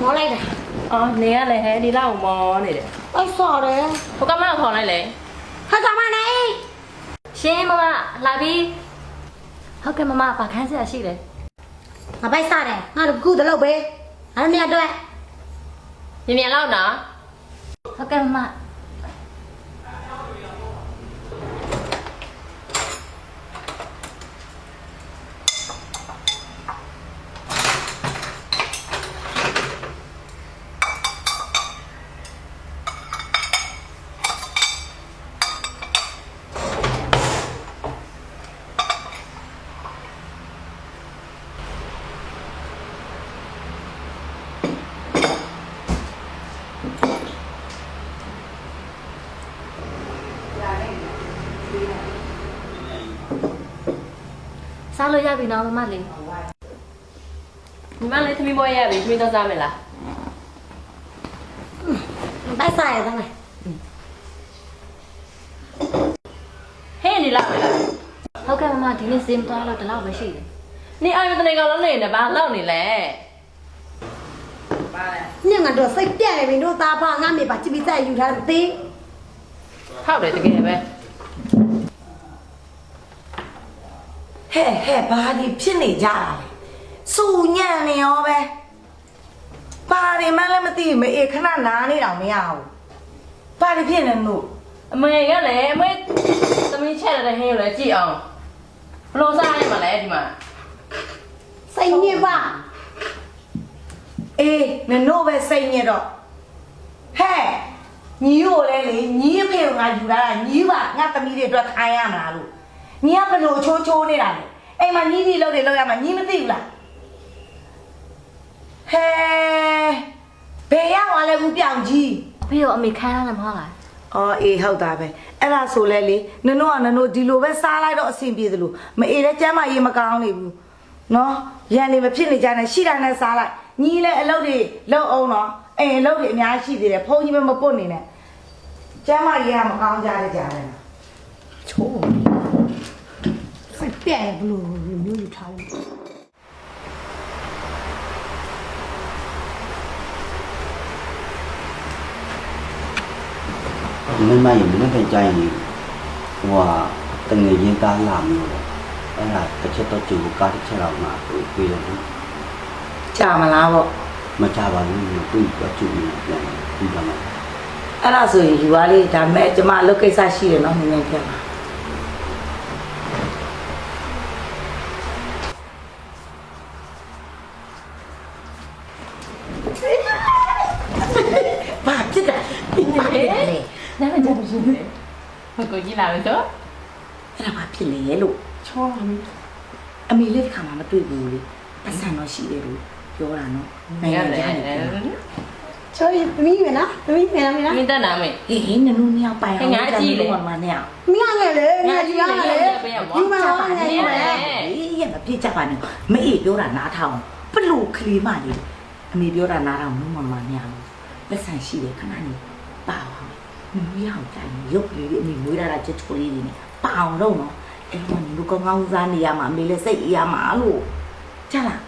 မောလိုက်တာအော်နေရလေဟဲဒီလောက်မောနေတယ်အဲ့ဆော်တယ်ဟိုကမခေါ်လိုက်လေဟာကမနေရှင်မမလာပြီဟုတ်ကဲ့မမပါခန်းစရာရှိတယ်ငါပိုက်စားတယ်ငါတို့ကူတလို့ပဲအဲ့မြတ်အတွက်မြန်လောက်နော်ဟုတ်ကဲ့မမစားလို့ရပြီနော်မမလေးမမလေးသမီးမွေးရပြီသမီးတော့စားမယ်လားပိုက်စားရတယ်ဟဲ့နေလာမယ်လားဟုတ်ကဲ့မမဒီနေ့စင်းသွားလို့တလောက်ပဲရှိတယ်နေအာရုံတနေကောင်လုံးနေတယ်ဘာလောက်နေလဲညငါတို့စိတ်ပြက်နေပြီတို့သားဖာငါမေပါကြည့်ပြီးတက်ယူထားတယ်မသိဟုတ်တယ်တကယ်ပဲဟဲ့ဘာဒီဖြစ်နေကြတာလဲစူညံ့နေရောပဲဘာတွေမှလည်းမသိဘူးမအေးခဏနားနေတော့မရဘူးဘာတွေဖြစ်နေလို့အမေကလည်းအမေသမီးချက်တဲ့ဟင်းကိုလည်းကြည့်အောင်ဘလို့စားရမှာလဲဒီမှာစိတ်ညစ်ပါအေးနင်တို့ပဲစိတ်ညစ်တော့ဟဲ့ညီကိုလည်းလေညီအဖေကငါယူလာတာညီပါငါသမီးတွေအတွက်ခိုင်းရမလားလို့ညီကဘလို့ချိုးနေတာလေအိမ်မှာညီဒီလောက်ရမှာညီမသိဘူးလားဟဲ့ဘယ်ရောက်သွားလဲခုပြောင်ကြီးဖေရောအမေခန်းရတယ်မဟုတ်လားအော်အေးဟုတ်တာပဲအဲ့ဒါဆိုလဲလေနင်တို့ဒီလိုပဲစားလိုက်တော့အဆင်ပြေသလိုမအေးလဲကျမ်းမရေးမကောင်းနေဘူးနော်ရန်နေမဖြစ်နေကြနဲ့ရှိတာနဲ့စားလိုက်ညီလဲအလုပ်တွေလုပ်အောင်နော်အိမ်အလုပ်တွေအများကြီးရှိသေးတယ်ဖုန်းကြီးပဲမပုတ်နေနဲ့ကျမ်းမရေးကမကောင်းကြတဲ့ကြားတယ်ချိုးစိတ်ပြက်ဘလို့မျိုးယူထားတယ်မင်းမရင်မင်းပြန်ကြိုင်နေဟိုဟာတငယ်ချင်းကားလာမျိုးအဲ့ဒါတစ်ချက်တော့ကြည့်ကားတစ်ချက်တော့မှပြေးတယ်ကြာမလားပေါ့မကြပါဘူးသူ့တော့ကြည့်နေပြန်ပြီးတော့အဲ့ဒါဆိုရင်ယူပါလေဒါမဲ့ကျမအလုပ်ကိစ္စရှိတယ်နော်နည်းနည်းပြန်ပါဘာဖြစ်တာနားမကြဘူးရှင်ဟိုကိုကြီးလာလို့တော့အဲ့ဒါဘာဖြစ်လဲလို့ချောလာပြီအမေလေးတစ်ခါမှမတွေ့ဘူးလေပတ်စံတော့ရှိတယ်လို့ပြောတာနော်နိုင်ငံခြားနေချိုးသမီးမယ်နော်သမီးမယ်လားမလားမင်းတက်နာမေဟေးနနူးနှစ်ယောက်ပိုင်အောင်ငါကြည့်လေမနဲ့မင်းငယ်လေငါကြည့်ရလေဒီမှာငယ်လေအေးရမပြစ်ကြပါနဲ့မအေးပြောတာနားထောင်ဘလို့ကလေးမလေးအမေပြောတာနားထောင်မမနဲ့ပတ်စံရှိတယ်ခဏနေပါအောင်မွေးအောင်တိုင်ရုပ်လေးအမေမွေးတာချက်ချိုလေးတွေနဲ့ပအောင်တော့နော်အဲ့တော့ညီတို့ကောင်းကောင်းစားနေရမှာအမေလည်းစိတ်အေးရမှာလို့ကြားလား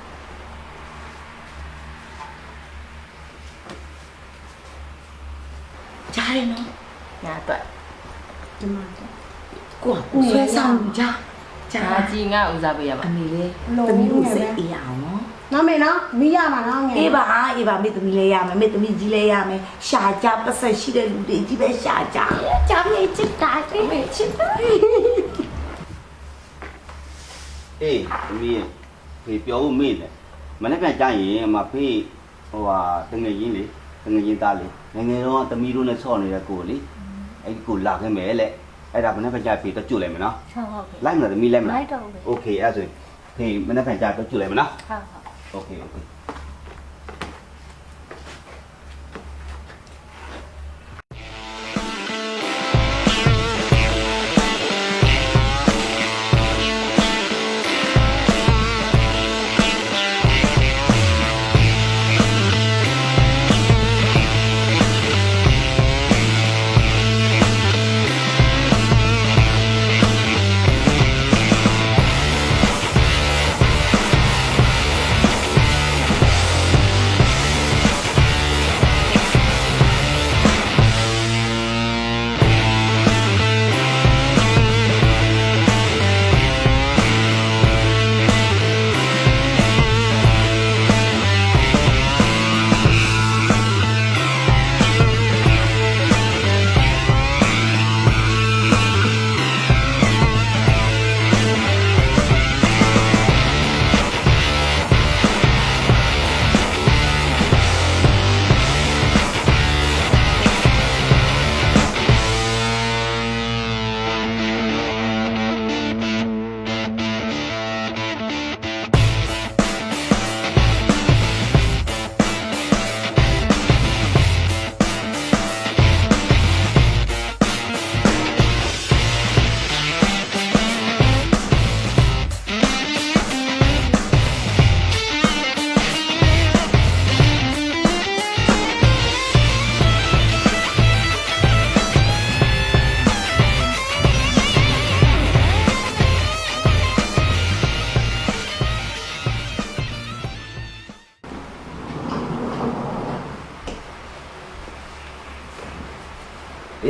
ကြားတယ်နော်ညာတော့ဒီမှာကိုဆွဲဆောင်ကြကြားကြီးငါဥစားပေးရမှာအမေလေးသမီးတို့စိတ်အေးအောင်နော်နော်မေနော်မီးရမှာနော်ငယ်အေးပါမေသမီးလေးရမယ်မေသမီးကြီးလေးရမယ်ရှာကြပတ်ဆက်ရှိတဲ့လူတွေကြီးပဲရှာကြဂျာမေချစ်တာမေချစ်တာအေးသမီးဖေပြောဖို့မေ့တယ်မနေ့ပြန်ကြရင်မဖေဟိုဟာတငယ်ချင်းလေတငယ်ချင်းသားလေငယ်တော့သမီးတို့နဲ့ဆော့နေတဲ့ကိုလေအဲ့ဒီကိုလာခဲ့မယ်လေအဲ့ဒါမနေ့ပြန်ကြဖေတော့ကျွတ်လိုက်မယ်နော်ဟုတ်ကဲ့လိုက်မလားသမီးလိုက်မလားလိုက်တော့โอเคအဲ့ဆိုရင်ဖေမနေ့ပြန်ကြတော့ကျွတ်လိုက်မယ်နော်ဟုတ်โอเค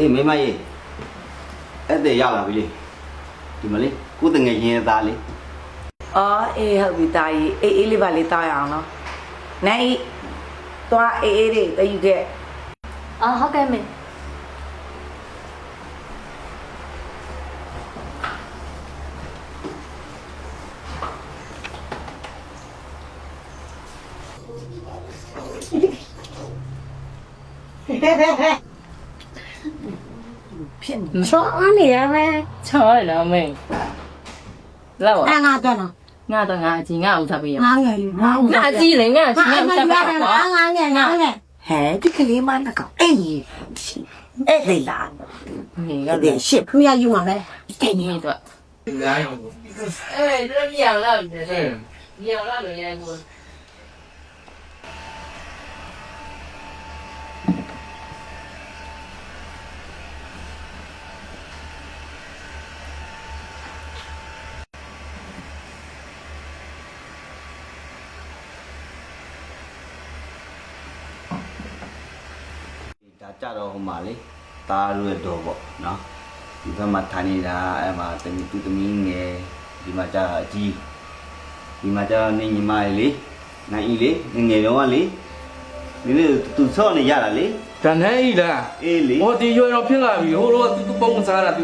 အေးမိမကြီးအဲ့တဲ့ရလာပြီလေဒီမလေးကိုတငယ်ချင်းသားလေး အော်အေးဟုတ်ပြီတာကြီးအေးလေးပါလေးတောက်ရအောင်နော်နိုင်သွားအေးလေးတယူခဲ့ အော်ဟုတ်ကဲ့မေ ဖြစ်နေ ဆောအားနေရမယ် ချောရတယ်နော်မင်းလောက်ပါ ငါတော့နော် ငါတော့ငါအကြီးငါဥစားပေးရ ငါငယ်လေးငါ ငါအကြီးလေငါအကြီးငါဥစားပေးရ ငါငယ်ငါငယ် ဟဲ့ဒီကလေးမနကောင်အေးအဲ့ဒီလား မင်းက အဲ့ လေ ဒီရှစ် ခမရယူမှာလဲ တဲ့နေ မင်းတော့အေးတို့ပြောင်းလာတယ်ပြောင်းလာလို့ရကို ဒါကြတော့ဟိုမှာလေသားရွယ်တော်ပေါ့နော်ဒီဘက်မှာထိုင်နေတာအဲ့မှာတမီသူတမီငယ်ဒီမှာကြာအကြီးဒီမှာကြာနေညီမလေးနိုင်ဤလေးငယ်တော့ကလေဒီနေ့သူဆော့နေရတာလေ ဒါနဲ့ဤလား အေးလေ ဟောဒီရွယ်တော့ဖြစ်လာပြီဟိုတော့သူပုံစားတာ तू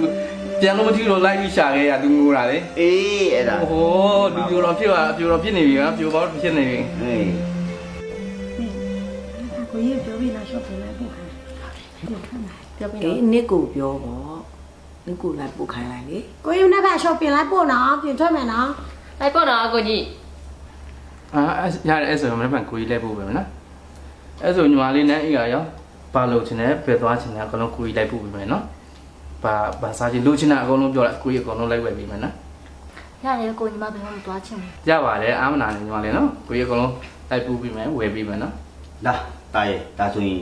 ပြန်လို့မထီတော့လိုက်ပြီးရှာခဲ့ရ तू ငိုတာလေ အေးအဲ့ဒါ ဟိုဒီပြိုတော့ဖြစ်လာပြိုတော့ဖြစ်နေပြီကပြိုပေါင်းဖြစ်နေပြီ အေး ကိုကြီးပြောပြီးလားရှော့ပြန်လိုက်ပို့ခိုင်း ပြောပြီး အေး တော့ နစ်ကိုပြောပေါ့နစ်ကိုလိုက်ပို့ခိုင်းလိုက်လေ ကိုကြီးနဲ့ကရှော့ပြန်လိုက်ပို့နော်ပြင်ထွက်မယ်နော် လိုက်ပေါ့နော်ကိုကြီး အာရတယ်အဲ့ဆိုမနေ့ကကိုကြီးလဲပို့ပဲမနော်အဲ့ဆိုညီမလေးနဲ့ဤကရောပါလို့ချင်တယ်ပဲသွားချင်တယ်အကုန်လုံးကိုကြီးလိုက်ပို့ပြီမယ်နော်ဘာစားချင်လို့ချင်တာအကုန်လုံးပြောလိုက်ကိုကြီးအကုန်လုံးလိုက်ဝယ်ပြီမယ်နော် ရတယ်ကိုညီမဘယ်မှမသွားချင်ဘူး ရပါတယ်အားမနာနဲ့ညီမလေးနော်ကိုကြီးအကုန်လုံးလိုက်ပို့ပြီမယ်ဝယ်ပြီမယ်နော် ဒါတာရဲ့ဒါဆိုရင်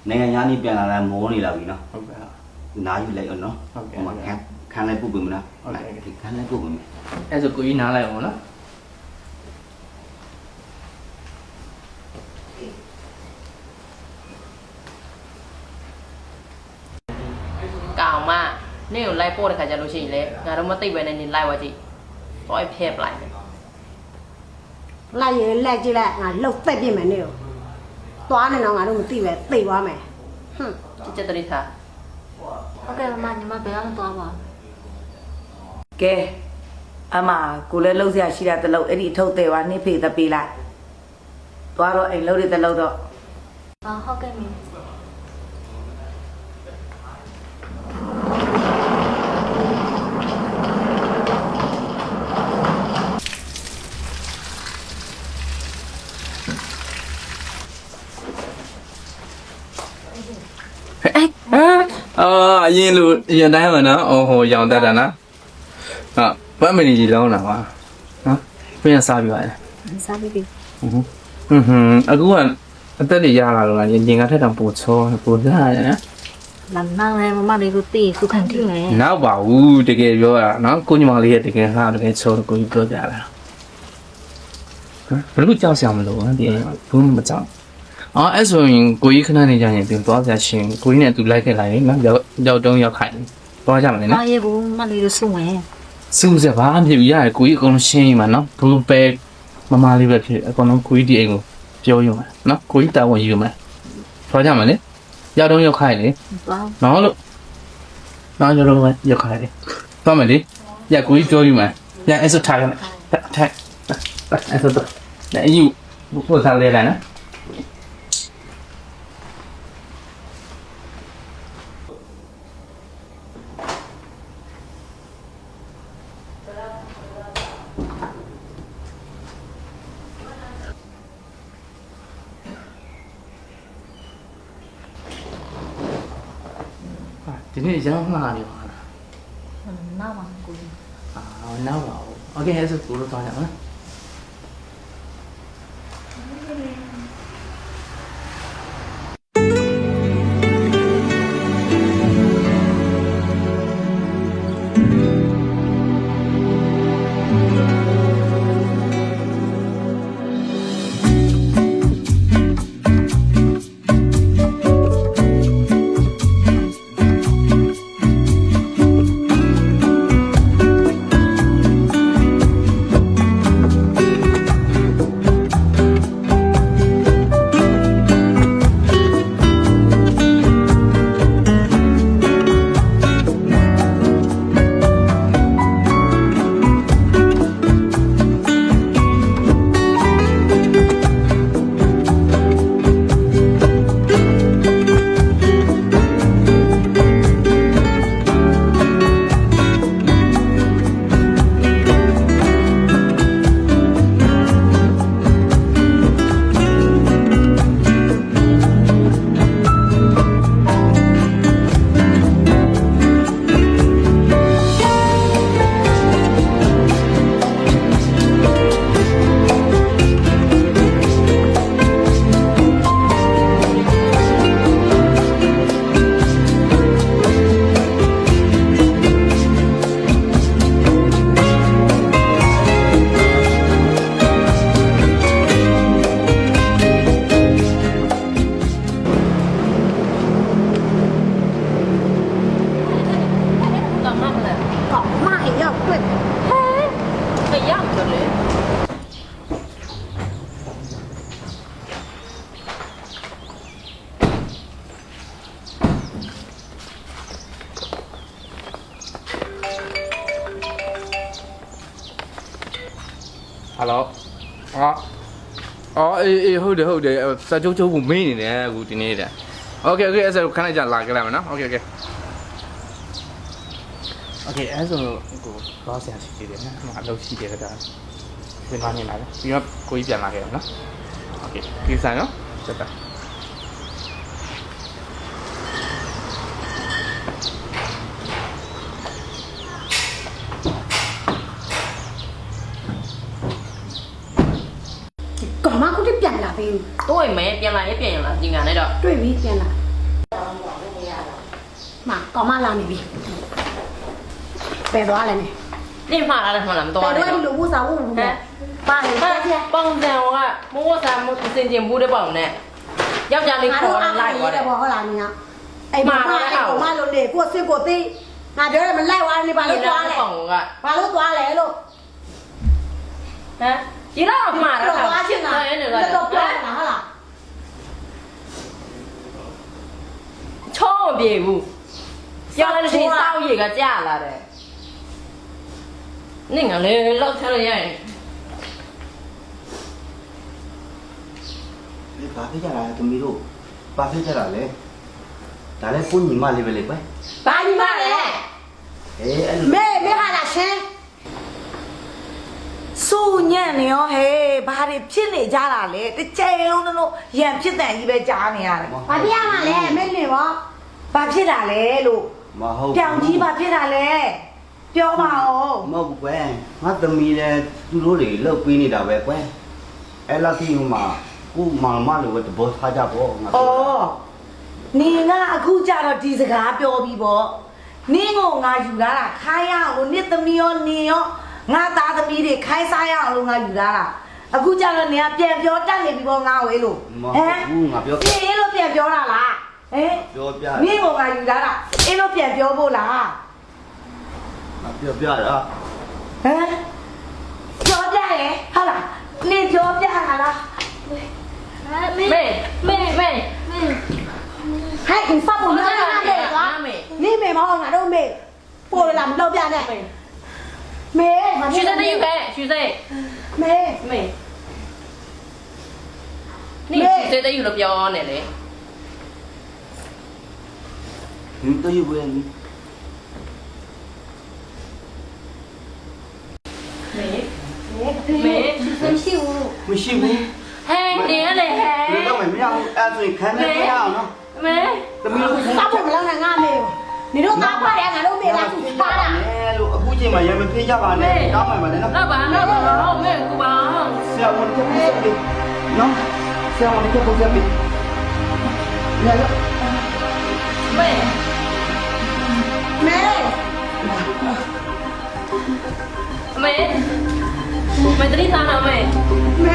နိုင်ငံသားနေပြန်လာတာမောနေလာပြီနော် ဟုတ်ကဲ့ နားယူလိုက်အောင်နော် ဟုတ်ကဲ့ ဟိုမှာခံလိုက်ပုတ်ပြီမလား ဟုတ်ကဲ့ ဒီခံလိုက်ပုတ်ပြီမ အဲ့ဆိုကိုကြီးနားလိုက်အောင်နော် ကောင်မနင့်ကိုလိုက်ပို့တဲ့ခါကျလို့ရှိရင်လေငါတို့မသိပဲနဲ့နင်လိုက်သွားကြည့်တော့ဖျက်ပလိုက်မယ် လိုက်ရလိုက်ကြည့်လိုက်ငါလှုပ်သက်ပြင်မယ်နေကိုသွားနေတော့ငါတို့မသိပဲသိသွားမယ်ဟွန်း ကြက်တရိသာ ဟုတ်ကဲ့မညီမဘယ်မှမသွားပါ ကဲအမကိုလည်းလှုပ်ရှားရှိတာတလုံးအဲ့ဒီအထုပ်သေးပါနှိဖေးသပေးလိုက်သွားတော့အိမ်လှုပ်ရတဲ့လှုပ်တော့ ဘူးဟုတ်ကဲ့မင်း အော်အရင်လိုအရင်တိုင်းပါနော်အော်ဟိုရောင်တတ်တာနော်ဟုတ်ဗတ်မီကြီးလောင်းတာပါနော်ပြန်စားပြပါတယ် စားပြီးပြီ အခုကအသက်တွေရလာတော့ရင်ကထက်တောင်ပိုချောပိုစားရနော် လမ်းနာလည်းမမလေးကိုတီးစုခံထိမယ် နောက်ပါဘူးတကယ်ပြောတာနော်ကိုညီမလေးရဲ့တကယ်စားတကယ်ချောကိုကြီးပြောကြတာဘယ်လိုကြောက်စရာမလိုဘူးဒီဘူးမကြောက်အော်အဲ့ဆိုရင်ကိုကြီးခဏနေကြရင်ပြန်သွားကြရှင်ကိုကြီးနဲ့သူလိုက်ခဲ့လိုက်နော်ရောက်တုံးရောက်ခိုင်သွားကြမလဲ မ နော် ရေဘူးမလေးကိုစုမယ် စူးစက်ပါဖြစ်ပြီးရတယ်ကိုကြီးအကုန်လုံးရှင်းရမှာနော်ဘူးပဲမမလေးပဲဖြစ်အကုန်လုံးကိုကြီးဒီအိမ်ကိုပြောရမှာနော်ကိုကြီးတာဝန်ယူမှာသွားကြမလဲရောက်တုံးရောက်ခိုင်လေ သွား နော်လို့နောက်ကျတော့ရောက်ခိုင်လေသွားမယ်လေရကိုကြီးပြောယူမှာရအဲ့ဆိုထားရမယ်ထားအဲ့ဆိုတော့အဲ့ယူဘုရားလေးလာနော် ဒီနေ့ရမ်းမှားနေပါလား နောက်ပါကို နောက်ပါဘူးโอเคအဲ့ဆိုကိုလိုသွားကြအောင် Hello အော်အေးဟုတ်တယ်စာချုပ်ချုပ်ဖို့မေးနေတယ်အခုဒီနေ့တဲ့ Okay အဲ့ဆိုခဏကြာလာကြလိုက်မယ်နော် Okay အဲ့ဆိုကိုတော့ဆရာရှိသေးတယ်နော်အလုပ်ရှိတယ်ဒါဝင်သွားနေလာတယ်ပြီးတော့ကိုကြီးပြန်လာခဲ့တယ်နော် Okay ဒီဆိုင်နော်ဆက်တာ ကောင်မခုတည်းပြန်လာပြီ တို့အိမ်မဲပြန်လာရင်ပြန်ရလားဒီကနေ့တော့ တွေ့ပြီပြန်လာမကောင်မလာနေပြီပယ်သွားလည်းနေ နေမှားလားမတော် ပယ် ဘူး တော့ဒီလိုဘူးစားဘူးဘူးပါလေပါပြ ပေါင်စံကမိုးစားမစင်ကျင်ဘူးတဲ့ပေါင်နဲ့ယောက်ျားလေးခေါ်လိုက်သွားတယ် ဟုတ်လားနင်အဲ့မကောင်မလို့လေကိုစစ်ကိုသိငါပြောရမလိုက်သွားနေပါလို့သွားလဲ ပေါင်က ဘာလို့သွားလဲလို့ ဟမ်ဒီတော့မှားတာ သွားချင်တာတော့ပြောတာဟုတ်လား ချောမပြေဘူးယောက်ျားလေးစောက်ရည်ကကြာလာတယ်နင်ကလေလောက်ချလို့ရရင် ဒီဘာဖြစ်ကြတာလဲသမီးတို့ဘာဖြစ်ကြတာလဲဒါလည်းကိုညီမလေးပဲလေကွယ် ဘာညီမလဲ အေးအဲ့လို မေဟာလာရှင်း စူညံ့နေရောဟဲ့ဘာတွေဖြစ်နေကြတာလဲတစ်ချိန်လုံးတို့ရံဖြစ်တဲ့ကြီးပဲကြားနေရတယ် ဘာပြရမှာလဲမေနေပါ ဘာဖြစ်တာလဲလို့ မဟုတ် ပြောင်ကြီးဘာဖြစ်တာလဲပြောပါဦး မဟုတ်ကွယ်ငါသမီးလည်းသူတို့တွေလှုပ်ပေးနေတာပဲကွယ်အဲ့လောက်ကြီးမှာကိုမောင်မလိုပဲတဘောထားကြပေါ့ငါ ဩနေငါအခုကြတော့ဒီစကားပြောပြီးပေါ့နင်းကိုငါယူလာတာခိုင်းရအောင်လို့နှစ်သမီးရောနင်းရောငါသားသမီးတွေခိုင်းစားရအောင်လို့ငါယူလာတာအခုကြတော့နေကပြန်ပြောတတ်နေပြီပေါ့ငါဝေးလို့ ဘူးငါပြော အေးလို့ပြန်ပြောတာလားဟင် ပြောပြ နင်းကိုငါယူလာတာအေးလို့ပြန်ပြောဖို့လား ငါပြောပြတာ ဟမ်ပြောပြရဲ့ဟုတ်လားနင်းပြောပြတာလား မေ ဟဲ့ဒီဖတ်ဖို့လည်းနားလေကွာနေမေမဟုတ်ငါတို့မေပို့လာမတော့ပြနဲ့မေ ရွှေစက်တဲ့ယူခဲ့ရွှေစက် မေ မေนี่ရွှေစက်တဲ့ယူလို့ပြောနေလေ ဒီတော့ယူပဲ မေ မရှိဘူး မရှိဘူး ဟဲ့နေရလေဟဲ့ ဒီတော့မရဘူးအဲ့ဆိုခံနေရအောင်နော် မေ သမီးတို့ ဖတ်ဖို့မလောက်နဲ့ငါမေနေတော့သားဖတ်တယ်ငါတို့မေလာသူပါတာ နဲ့လို့အခုချိန်မှာရမပြေးကြပါနဲ့တောင်းမှပါနဲ့နော် တော့ဘာတော့မေကူပါ ဆရာဝန်ကပြောပြနော်ဆရာဝန်ကပြောပြရရ မေ မေ မေမေတတိသားနာမေ မေ